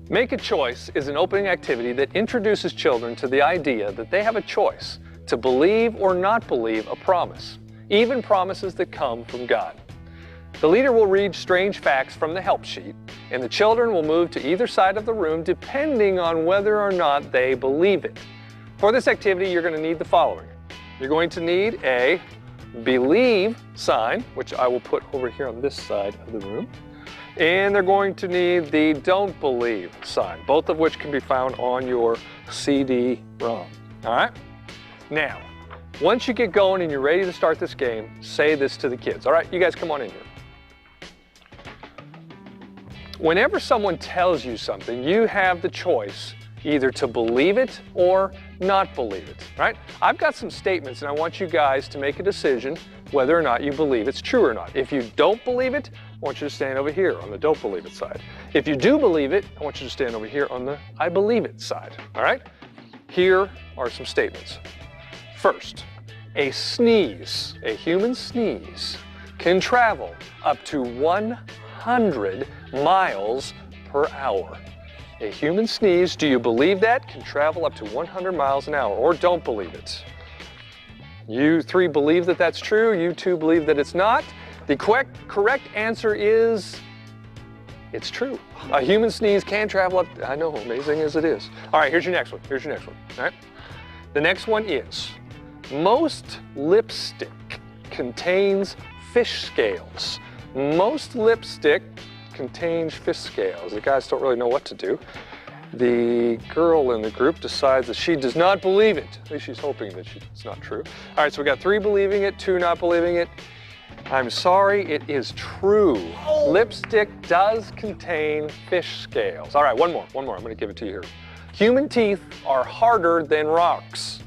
Make a choice is an opening activity that introduces children to the idea that they have a choice to believe or not believe a promise, even promises that come from God. The leader will read strange facts from the help sheet, and the children will move to either side of the room depending on whether or not they believe it. For this activity, you're going to need the following. You're going to need a believe sign, which I will put over here on this side of the room. And they're going to need the don't believe sign, both of which can be found on your CD-ROM. All right? Now, once you get going and you're ready to start this game, say this to the kids. All right, you guys come on in here. Whenever someone tells you something, you have the choice either to believe it or not believe it, right? I've got some statements and I want you guys to make a decision whether or not you believe it's true or not. If you don't believe it, I want you to stand over here on the don't believe it side. If you do believe it, I want you to stand over here on the I believe it side, all right? Here are some statements. First, a sneeze, a human sneeze, can travel up to 100 miles per hour. A human sneeze, do you believe that, can travel up to 100 miles an hour, or don't believe it? You three believe that that's true, you two believe that it's not. The correct answer is, it's true. A human sneeze can travel up, I know, amazing as it is. All right, here's your next one, all right? The next one is, most lipstick contains fish scales. Most lipstick contains fish scales. The guys don't really know what to do. The girl in the group decides that she does not believe it. At least she's hoping that it's not true. All right, so we got 3 believing it, 2 not believing it. I'm sorry, it is true. Lipstick does contain fish scales. All right, one more. I'm gonna give it to you here. Human teeth are harder than rocks.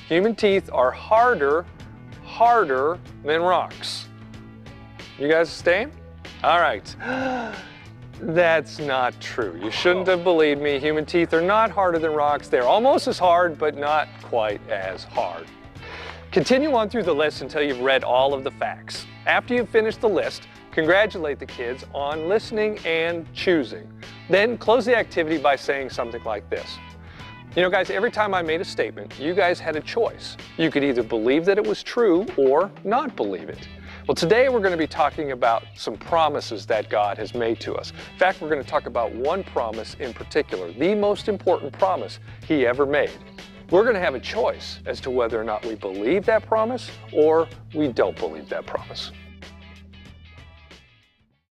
Human teeth are harder than rocks. You guys staying? All right. That's not true. You shouldn't have believed me. Human teeth are not harder than rocks. They're almost as hard, but not quite as hard. Continue on through the list until you've read all of the facts. After you've finished the list, congratulate the kids on listening and choosing. Then close the activity by saying something like this. You know, guys, every time I made a statement, you guys had a choice. You could either believe that it was true or not believe it. Well, today we're going to be talking about some promises that God has made to us. In fact, we're going to talk about one promise in particular, the most important promise He ever made. We're going to have a choice as to whether or not we believe that promise or we don't believe that promise.